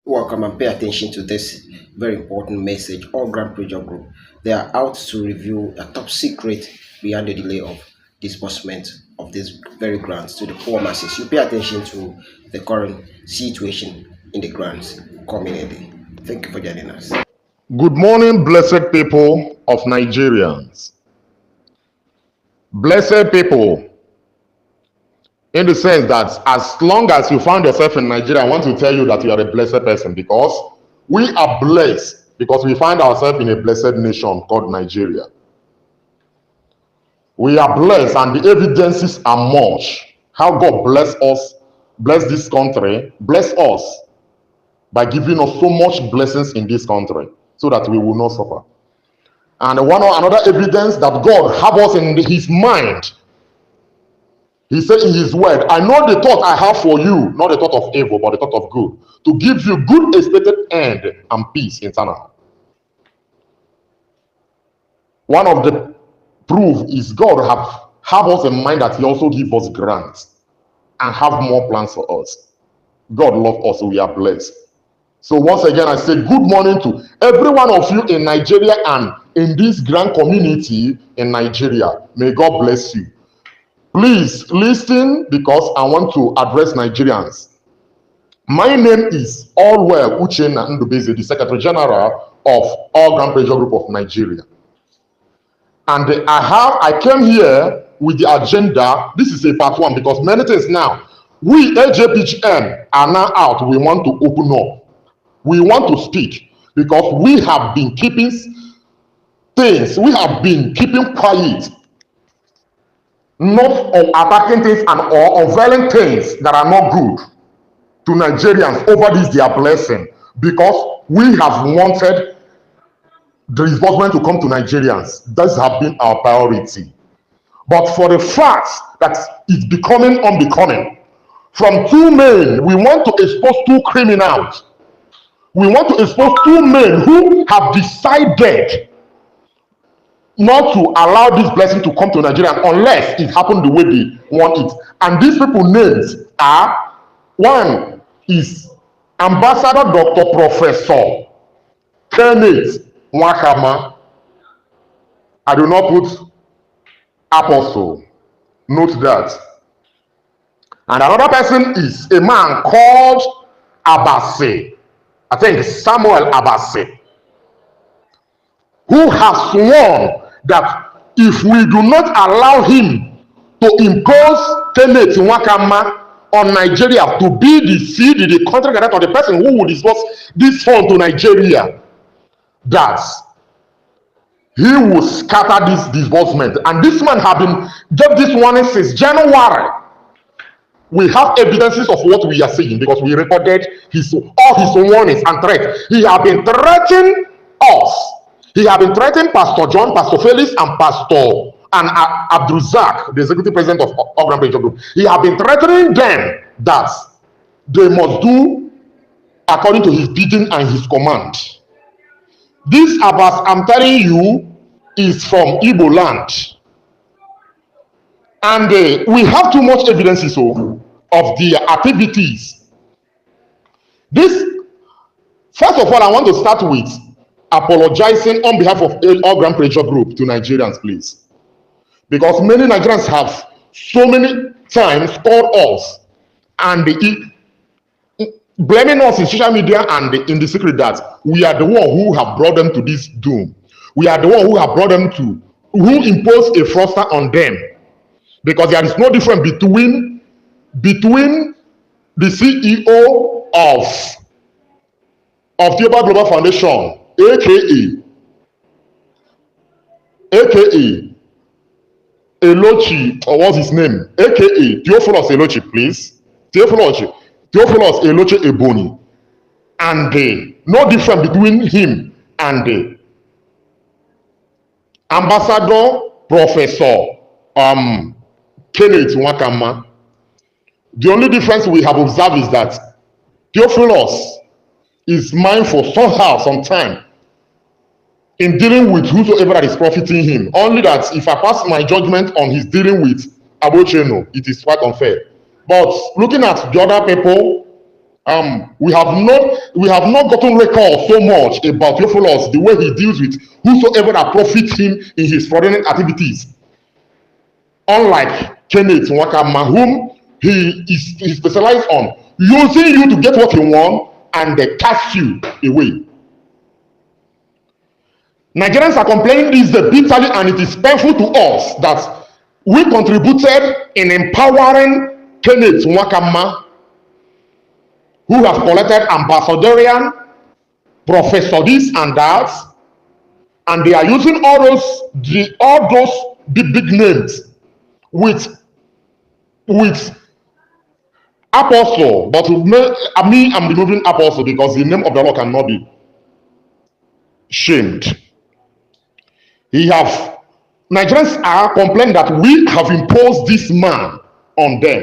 Welcome and pay attention to this very important message. All Grand Pressure Group, they are out to reveal a top secret behind the delay of disbursement of these very grants to the poor masses. You pay attention to the current situation in the grants community. Thank you for joining us. Good morning, blessed people of Nigerians. Blessed people, in the sense that as long as you find yourself in Nigeria, I want to tell you that you are a blessed person because we are blessed because we find ourselves in a blessed nation called Nigeria. We are blessed and the evidences are much. How God bless us, bless this country, bless us by giving us so much blessings in this country so that we will not suffer. And another evidence that God have us in his mind. He said in his word, I know the thought I have for you, not the thought of evil, but the thought of good, to give you good expected end and peace eternal. One of the proof is God have us in mind that he also give us grants and have more plans for us. God love us, so we are blessed. So once again, I say good morning to every one of you in Nigeria and in this grand community in Nigeria. May God bless you. Please listen because I want to address Nigerians. My name is ALLWELL Uchenna Ndubeze, the Secretary General of All Grand Pressure Group of Nigeria. And I came here with the agenda. This is a part one because many things now. We AJPHN are now out. We want to open up. We want to speak because we have been keeping things. We have been keeping quiet, not attacking things and or unveiling things that are not good to Nigerians over this their blessing because we have wanted the disbursement to come to Nigerians. That has been our priority. But for the fact that it's becoming unbecoming, from two men, we want to expose two criminals. We want to expose two men who have decided not to allow this blessing to come to Nigeria unless it happened the way they want it. And these people's names are, one is Ambassador Dr. Professor Kenneth Nwakama. I do not put apostle. Note that. And another person is a man called Abase. I think Samuel Abase, who has sworn that if we do not allow him to impose Kenneth Nwakama on Nigeria to be the seed, the country director, or the person who will disburse this fund to Nigeria, that he will scatter this disbursement. And this man have been gave this warning since January. We have evidences of what we are saying because we recorded all his warnings and threats. He has been threatening us. He has been threatening Pastor John, Pastor Felix, and Pastor Abdulzak, the executive president of All Grand Pressure Group. He has been threatening them that they must do according to his bidding and his command. This Abbas, I'm telling you, is from Igbo land. And we have too much evidences of their activities. First of all, I want to start with apologizing on behalf of All Grand Pressure Group to Nigerians, please. Because many Nigerians have so many times called us and blaming us in social media and in the secret that we are the one who have brought them to this doom. We are the one who have brought them to, who imposed a fraudster on them. Because there is no difference between the CEO of the Global Foundation, aka Elochi, or what's his name? AKA Theophilus Elochi, please. Theophilus Elochi Ebony. And no difference between him and the Ambassador Professor Kenneth Nwakama. The only difference we have observed is that Theophilus is mindful somehow, sometime, in dealing with whosoever that is profiting him. Only that if I pass my judgment on his dealing with Abocheno, it is quite unfair. But looking at the other people, We have not gotten record so much about Theophilus, the way he deals with whosoever that profits him in his fraudulent activities. Unlike Kenneth Nwakama, whom he specialized on using you to get what he wants and they cast you away. Nigerians are complaining this bitterly, and it is painful to us that we contributed in empowering Kenneth Nwakama, who have collected ambassadorian, professor this and that, and they are using all those big names with apostle. But me, I'm removing apostle because the name of the Lord cannot be shamed. Nigerians are complaining that we have imposed this man on them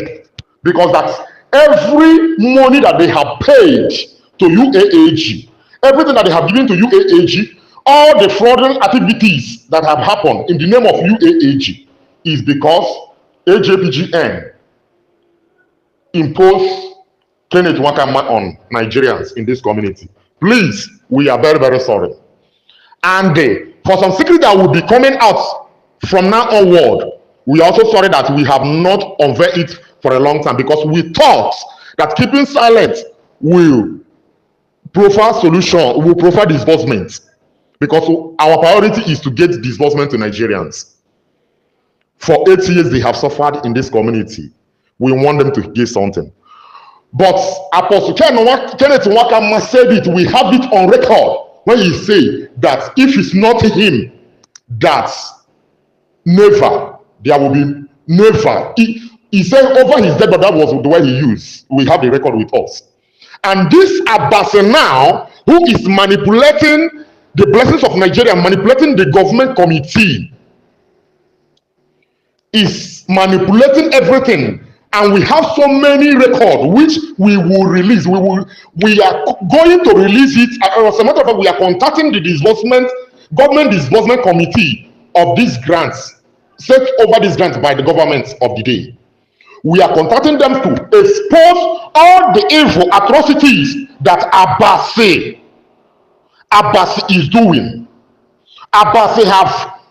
because that every money that they have paid to UAAG, everything that they have given to UAAG, all the fraudulent activities that have happened in the name of UAAG is because AJPGN imposed Kenneth Nwakama on Nigerians in this community. Please, we are very, very sorry. And for some secret that will be coming out from now onward, we are also sorry that we have not unveiled it for a long time, because we thought that keeping silent will provide solution, will provide disbursement, because our priority is to get disbursement to Nigerians. For 8 years they have suffered in this community. We want them to get something. But Apostle Kenneth Nwakama said it, we have it on record, when he said that if it's not him, that never, there will be never. He said over his death, but that was the way he used. We have the record with us. And this Abbas now, who is manipulating the blessings of Nigeria, manipulating the government committee, is manipulating everything. And we have so many records which we will release. We are going to release it. As a matter of fact, we are contacting the government disbursement committee of these grants, set over these grants by the government of the day. We are contacting them to expose all the evil atrocities that Abbas is doing. Abbas have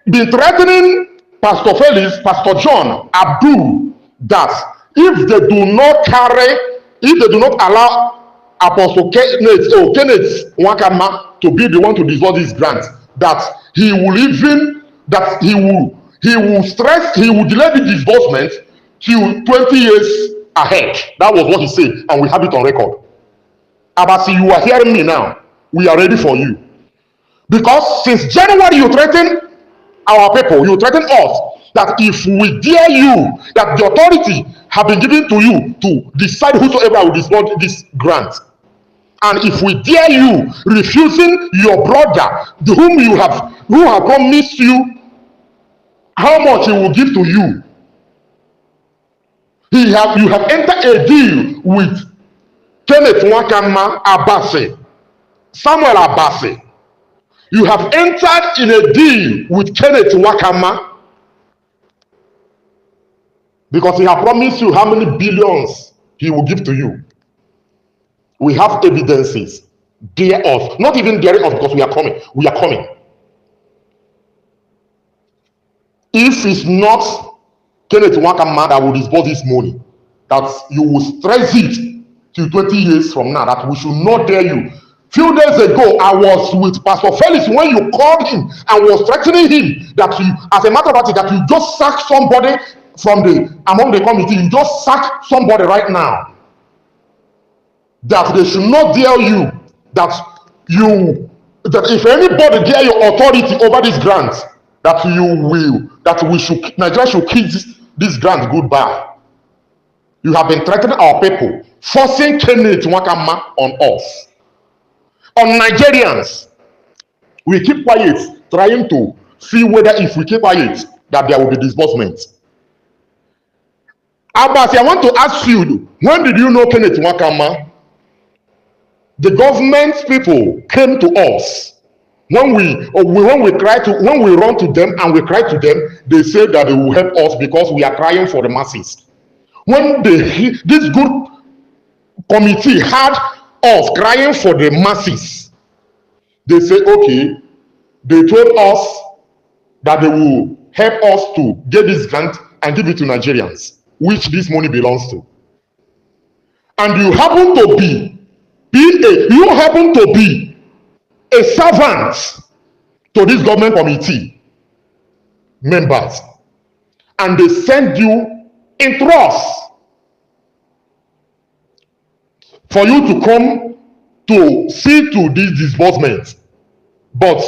been threatening Pastor Felix, Pastor John, Abdul, that if they do not allow Apostle Kenneth Nwakama to be the one to dissolve this grant, that he will delay the disbursement till 20 years ahead. That was what he said, and we have it on record. Abasi, you are hearing me now. We are ready for you. Because since January you threaten our people, you threaten us, that if we dare you, that the authority have been given to you to decide whosoever will disburse this grant. And if we dare you, refusing your brother, who have promised you how much he will give to you, you have entered a deal with Kenneth Nwakama Abase, Samuel Abase. You have entered in a deal with Kenneth Nwakama, because he has promised you how many billions he will give to you. We have evidences. Dare us. Not even daring us, because we are coming. We are coming. If it's not Kenneth Nwakama that will disburse this money, that you will stress it till 20 years from now, that we should not dare you. Few days ago, I was with Pastor Felix when you called him and was threatening him that you, as a matter of fact, that you just sack somebody among the committee. You just sack somebody right now. That they should not dare you. That if anybody dare your authority over this grant, Nigeria should kiss this grant goodbye. You have been threatening our people, forcing Kenneth Nwakama on us. On Nigerians, we keep quiet, trying to see whether if we keep quiet, that there will be disbursement. Abbas, I want to ask you, when did you know Kenneth Nwakama? The government people came to us. When we run to them and we cry to them, they say that they will help us because we are crying for the masses. When this good committee had us crying for the masses, they say, okay, they told us that they will help us to get this grant and give it to Nigerians, which this money belongs to. And you happen to be a servant to this government committee members, and they send you in trust for you to come to see to this disbursement. But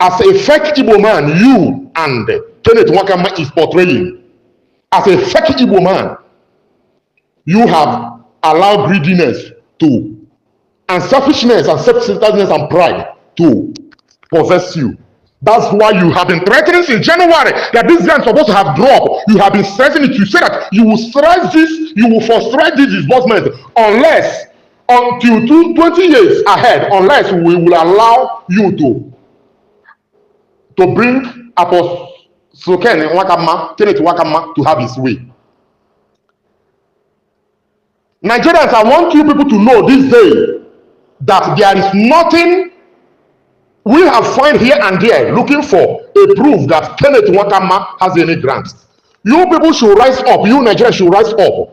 as a fake Igbo man, you and Kenneth Wakama is portraying, as a fake Igbo man, you have allowed greediness to, and selfishness and self-centeredness and pride to possess you. That's why you have been threatening since January that this grant is supposed to have dropped. You have been stressing it. You say that you will stress this, you will frustrate this disbursement unless, until 20 years ahead, unless we will allow you to bring Apostle Kenneth Wakama to have his way. Nigerians, I want you people to know this day that there is nothing we have found here and there looking for a proof that Kenneth Wakama has any grants. You people should rise up, you Nigerians should rise up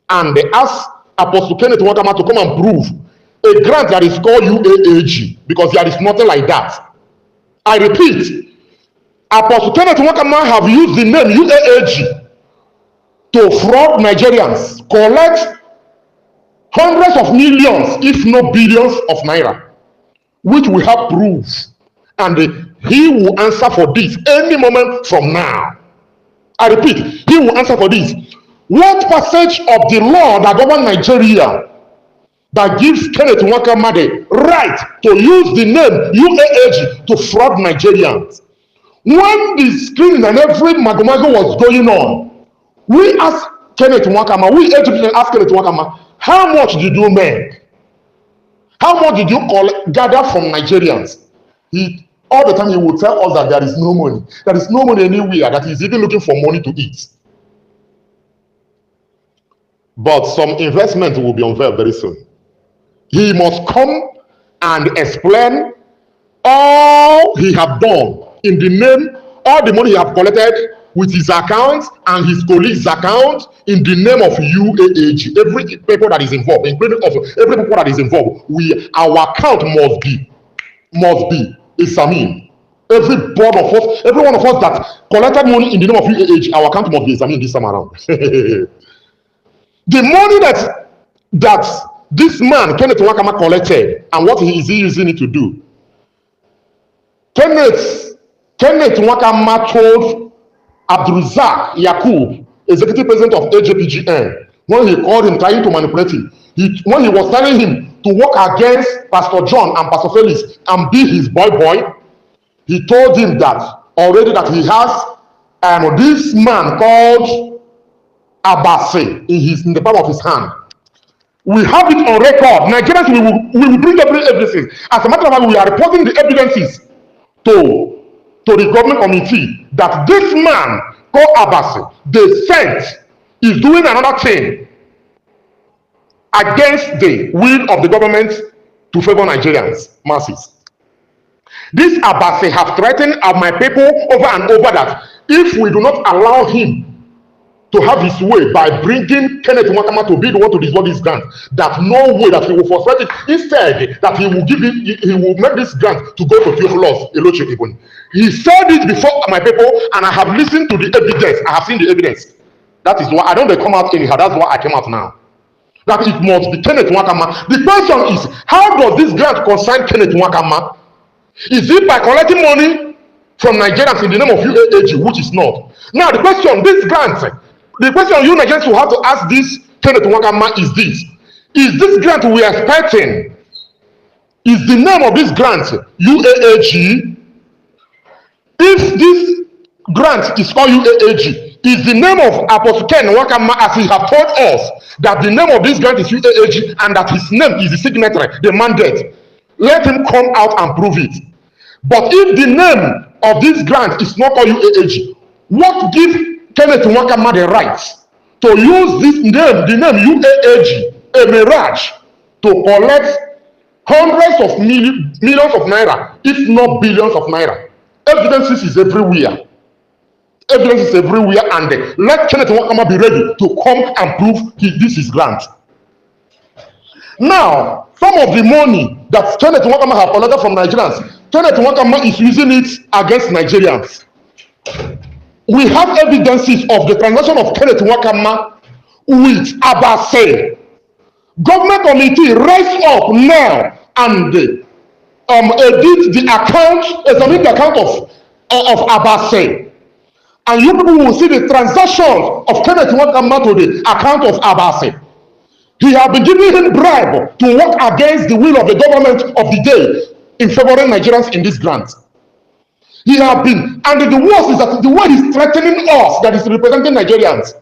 and ask Apostle Kenneth Wakama to come and prove a grant that is called UAAG, because there is nothing like that. I repeat, Apostle Kenneth Wakama have used the name UAAG to fraud Nigerians, collect hundreds of millions, if not billions of naira, which we have proof, and he will answer for this any moment from now. I repeat, he will answer for this. What passage of the law that governs Nigeria that gives Kenneth Wakama the right to use the name UAAG to fraud Nigerians? When the screening and every magomago was going on, we asked Kenneth Wakama, we educated asked Kenneth Wakama, how much did you make? How much did you gather from Nigerians? All the time he would tell us that there is no money. There is no money anywhere, that he's even looking for money to eat. But some investment will be unveiled very soon. He must come and explain all he have done in the name, all the money he have collected with his account and his colleagues' account in the name of UAAG. Every people that is involved, including also every people that is involved, our account must be examined. Every one of us that collected money in the name of UAAG, our account must be examined this time around. The money that this man Kenneth Wakama collected, and what is he using it to do? Kenneth Wakama told Abdulrazak Yakub, executive president of AJPGN, when he called him trying to manipulate him, when he was telling him to work against Pastor John and Pastor Felix and be his boy, he told him that already that he has this man called Abase in the palm of his hand. We have it on record. Nigerians, we will bring every evidence. As a matter of fact, we are reporting the evidences to the government committee that this man called Abase, they sent, is doing another thing against the will of the government to favor Nigerians, masses. This Abase have threatened my people over and over that if we do not allow him to have his way by bringing Kenneth Wakama to be the one to dissolve this grant, that no way that he will frustrate it. Instead, that he will make this grant to go to Theophilus Eloche Ibon. He said it before my people, and I have listened to the evidence. I have seen the evidence. That is why I don't come out anyhow. That's why I came out now. That it must be Kenneth Wakama. The question is, how does this grant concern Kenneth Wakama? Is it by collecting money from Nigerians in the name of UAAG, which is not? Now the question, the question you Nigerians will have to ask this Kenneth Wakama is this: is this grant we are expecting? Is the name of this grant UAAG? If this grant is called UAAG, is the name of Apostle Ken Wakama, as he have told us that the name of this grant is UAAG and that his name is the signatory, the mandate? Let him come out and prove it. But if the name of this grant is not called UAAG, what gives Kenneth Wakama the right to use this name, the name UAAG, a mirage, to collect hundreds of millions of naira, if not billions of naira. Evidences is everywhere. Evidence is everywhere, and let Kenneth Nwakama be ready to come and prove this is grant. Now, some of the money that Kenneth Nwakama has collected from Nigerians, Kenneth Nwakama is using it against Nigerians. We have evidences of the transaction of Kenneth Nwakama with Abase. Government committee rise up now and edit the account, examine the account of Abase. And you people will see the transactions of Kenneth Nwakama to the account of Abase. He has been giving him bribe to work against the will of the government of the day in favoring Nigerians in this grant. He has been, and the worst is that the way he's threatening us, that is representing Nigerians.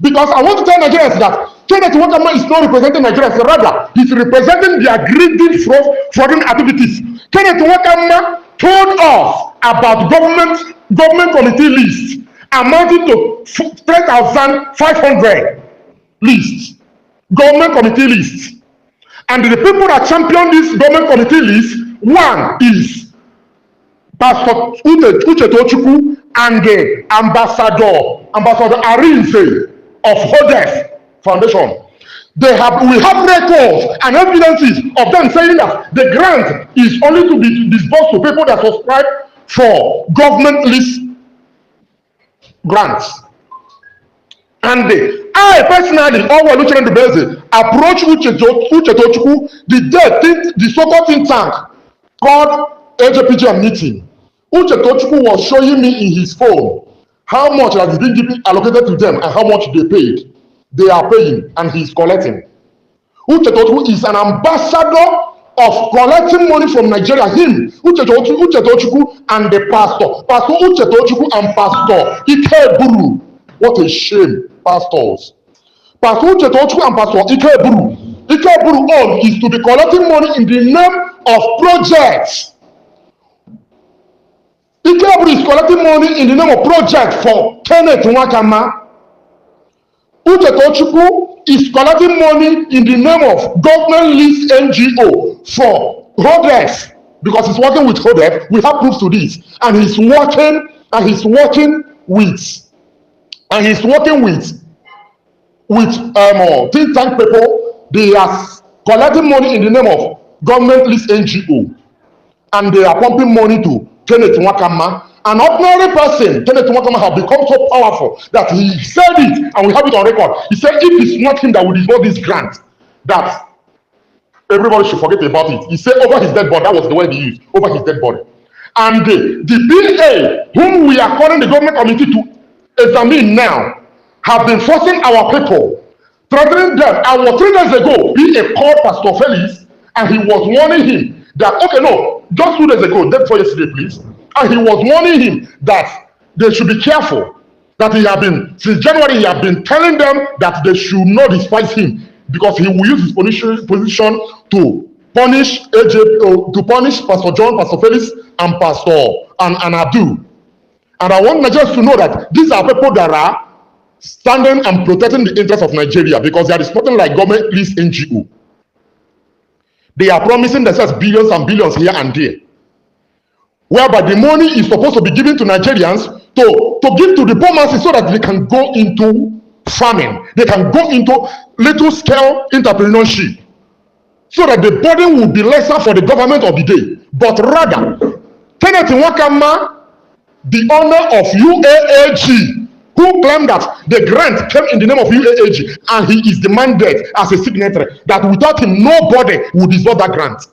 Because I want to tell Nigerians that Kenneth Nwakama is not representing Nigerians, rather, he's representing their greedy fraudulent activities. Kenneth Nwakama told us about government committee lists amounting to 3,500 lists. Government committee lists. And the people that champion this government committee list, one is Pastor Uche Tochukwu and the Ambassador Arinze of Hodef Foundation. We have records and evidences of them saying that the grant is only to be disbursed to people that subscribe for government list grants. And I personally, approached Uche Tochukwu the so-called think tank called AJPGM meeting. Uche Tochukwu was showing me in his phone how much has been allocated to them and how much they paid. They are paying and he's collecting. Uche Tochukwu is an ambassador of collecting money from Nigeria. Him, Uche Tochukwu and the Pastor Uche Tochukwu and Pastor Ike Buru. What a shame, pastors. Pastor Uche Tochukwu and Pastor Ike Buru own is to be collecting money in the name of projects. Ike Buru is collecting money in the name of project for Kenneth Nwakama. Uche Tochukwu is collecting money in the name of government list NGO for HODEF, because he's working with HODEF. We have proof to this, and he's working with think tank people. They are collecting money in the name of government list NGO, and they are pumping money to Kenneth Nwakama. An ordinary person, Kenneth Nwakama, has become so powerful that he said it, and we have it on record. He said, if it's not him that will disburse this grant, that everybody should forget about it. He said over his dead body. That was the word he used, over his dead body. And the BA, whom we are calling the government committee to examine now, have been forcing our people, threatening them. I was 3 days ago, he called Pastor Felix, and he was warning him that, okay, no, just 2 days ago, day before yesterday, please, and he was warning him that they should be careful, that he had been, since January, he had been telling them that they should not despise him, because he will use his position to punish to punish Pastor John, Pastor Felix, and Pastor and Abdul. And I want Nigerians to know that these are people that are standing and protecting the interests of Nigeria, because there is nothing like government list NGO. They are promising themselves billions and billions here and there, whereby the money is supposed to be given to Nigerians to give to the poor masses so that they can go into farming, they can go into little scale entrepreneurship, so that the burden will be lesser for the government of the day. But rather, Kenneth Nwakama, the owner of UAAG, who claimed that the grant came in the name of UAAG, and he is demanded as a signatory, that without him nobody would disburse that grant.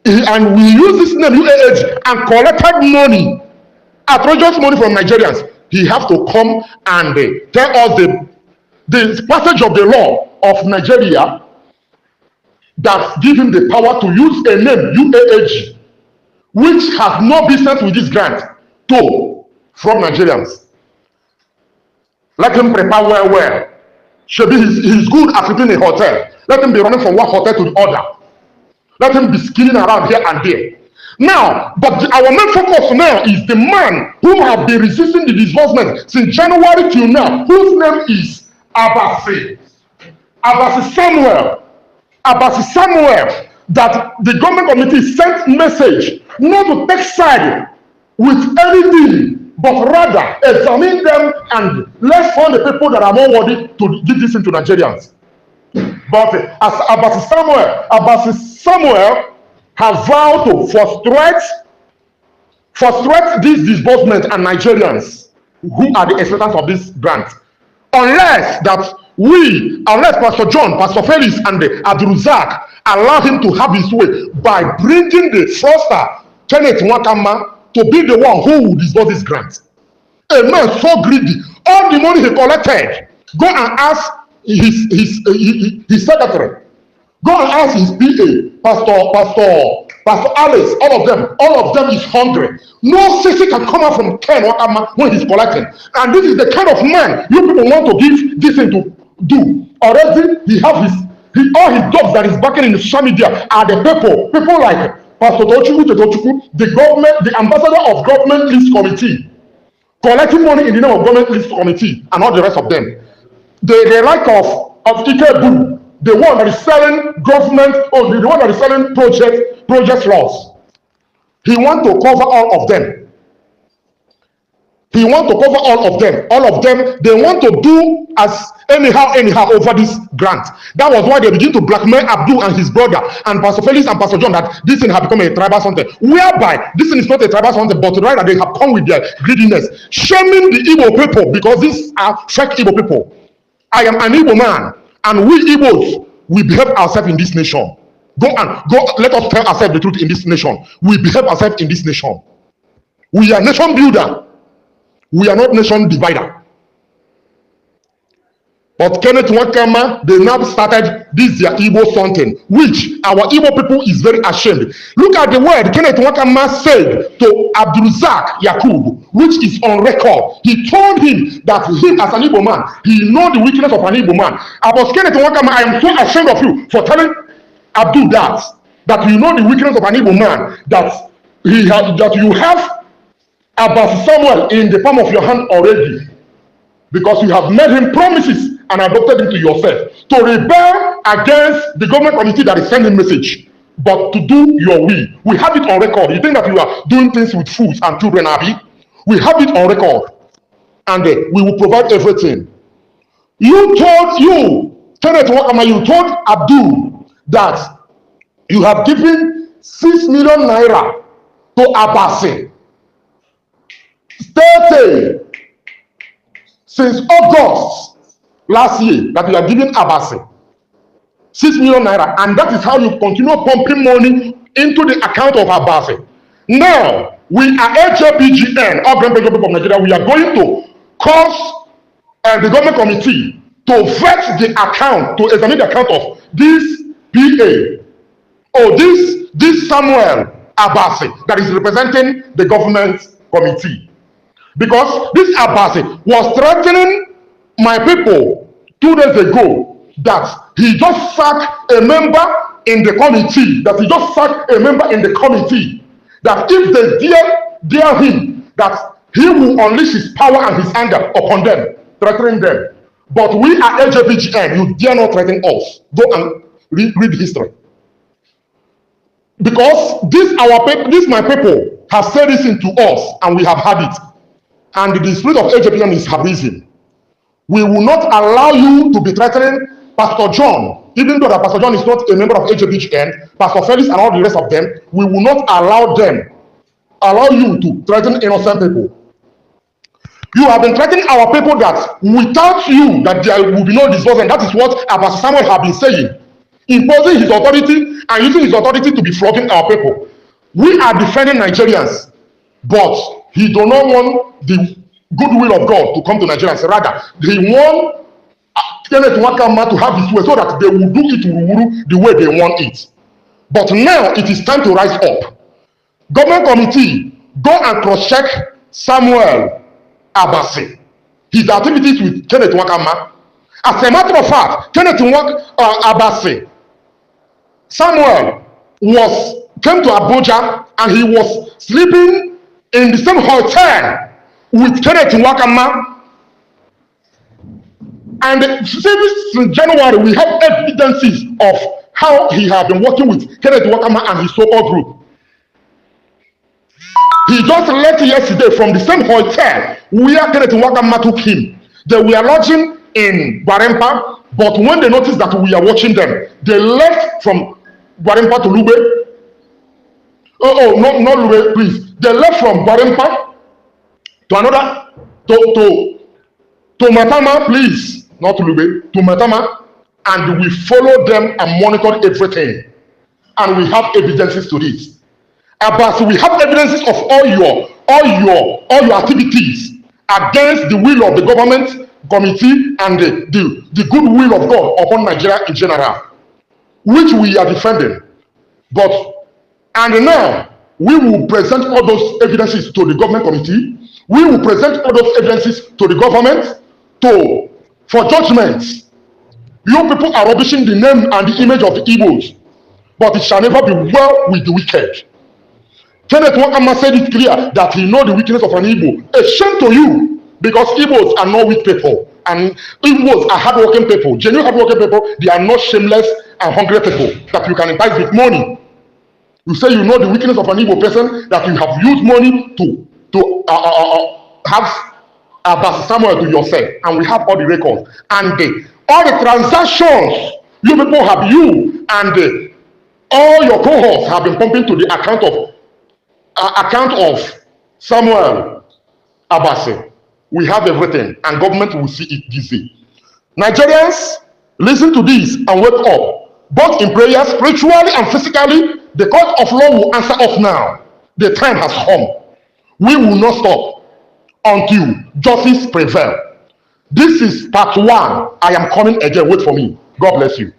And we use this name UAH and collected money, outrageous money from Nigerians. He has to come and tell us the passage of the law of Nigeria that give him the power to use a name UAH, which has no business with this grant, to from Nigerians. Let him prepare well. Should be he's good at keeping a hotel. Let him be running from one hotel to the other. Let him be skilling around here and there. Now, but our main focus now is the man who have been resisting the disbursement since January till now, whose name is Abasi. Abasi Samuel. Abasi Samuel, that the government committee sent message not to take side with anything, but rather examine them and let's find the people that are more worthy to give this into Nigerians. But as Abasi Samuel have vowed to frustrate this disbursement and Nigerians who are the expectants of this grant, unless Pastor John, Pastor Felix, and Abdulrazak allow him to have his way by bringing the fraudster Kenneth Nwakama to be the one who will disburse this grant. A man so greedy, all the money he collected, go and ask his secretary, go and ask his PA, Pastor Alice, all of them is hungry. No CC can come out from Ken Wakama when he's collecting. And this is the kind of man you people want to give this thing to do. Already he have all his jobs that is backing in the social media are the people like Pastor Tochukwu, the ambassador of government list committee, collecting money in the name of government list committee, and all the rest of them. The like of Ikebu, the one that is selling government, or the one that is selling project laws. He want to cover all of them. He want to cover all of them. All of them, they want to do as anyhow over this grant. That was why they begin to blackmail Abdul and his brother and Pastor Felix and Pastor John that this thing has become a tribal something. Whereby this thing is not a tribal something, but rather they have come with their greediness, shaming the Igbo people because these are fake Igbo people. I am an Igbo man, and we Igbos, we behave ourselves in this nation. Go, let us tell ourselves the truth in this nation. We behave ourselves in this nation. We are nation builder. We are not nation divider. But Kenneth Nwakama, they now started this their Igbo something, which our Igbo people is very ashamed. Look at the word Kenneth Nwakama said to Abdulrazak Yakub, which is on record. He told him that him as an Igbo man, he know the weakness of an Igbo man. About Kenneth Nwakama, I am so ashamed of you for telling Abdul that you know the weakness of an Igbo man, that you have Abbas Samuel in the palm of your hand already, because you have made him promises and adopted him to yourself to rebel against the government committee that is sending message, but to do your will. We have it on record. You think that you are doing things with fools and children, Abi? We have it on record, and we will provide everything. Kenneth Nwakama, you told Abdul that you have given 6 million naira to Abasi. Stated since August last year that you are giving Abasi 6 million naira, and that is how you continue pumping money into the account of Abasi. Now, we are HAPGN, all Grand People of Nigeria, we are going to cause the government committee to vet the account, to examine the account of this PA, or this Samuel Abasi that is representing the government committee. Because this Abasi was threatening my people 2 days ago that he just sacked a member in the committee, that if they dare him, that he will unleash his power and his anger upon them, threatening them. But we are LGBTN, you dare not threaten us. Go and read history. Because my people have said this to us, and we have had it. And the spirit of LGBTN is have risen. We will not allow you to be threatening Pastor John, even though that Pastor John is not a member of HAPGN, Pastor Felix and all the rest of them. We will not allow you to threaten innocent people. You have been threatening our people that without you, that there will be no disbursement. That is what Pastor Samuel has been saying, imposing his authority and using his authority to be flogging our people. We are defending Nigerians, but he does not want the goodwill of God to come to Nigerians. Rather, he wants Kenneth Nwakama to have his way so that they will do it the way they want it. But now it is time to rise up. Government committee, go and cross-check Samuel Abasi, his activities with Kenneth Nwakama. As a matter of fact, Abasi, Samuel came to Abuja and he was sleeping in the same hotel with Kenneth Nwakama. And since January, we have evidences of how he had been working with Kenneth Nwakama and his so-called group. He just left yesterday from the same hotel where Kenneth Nwakama took him. They were lodging in Gwarempa, but when they noticed that we are watching them, they left from Gwarempa to Lube. Not Lube, please. They left from Gwarempa to another, to Matama, please. Not Lube, to Matama. And we followed them and monitored everything. And we have evidences to this. But we have evidences of all your activities against the will of the government committee and the good will of God upon Nigeria in general, which we are defending. And now we will present all those evidences to the government committee. We will present all those evidences to the government for judgment. You people are rubbishing the name and the image of the Igbos, but it shall never be well with the wicked. Kenneth Nwakama said it clear that he knows the weakness of an Igbo. A shame to you, because Igbos are not weak people, and Igbos are hardworking people. Genuine hardworking people, they are not shameless and hungry people that you can entice with money. You say you know the weakness of an Igbo person, that you have used money to have Abbas Samuel to yourself, and we have all the records and all the transactions you people have used, and all your cohorts have been pumping to the account of Samuel Abase. We have everything, and government will see it this day. Nigerians, listen to this and wake up, both in prayer, spiritually and physically. The court of law will answer us now. The time has come. We will not stop until justice prevails. This is part one. I am coming again. Wait for me. God bless you.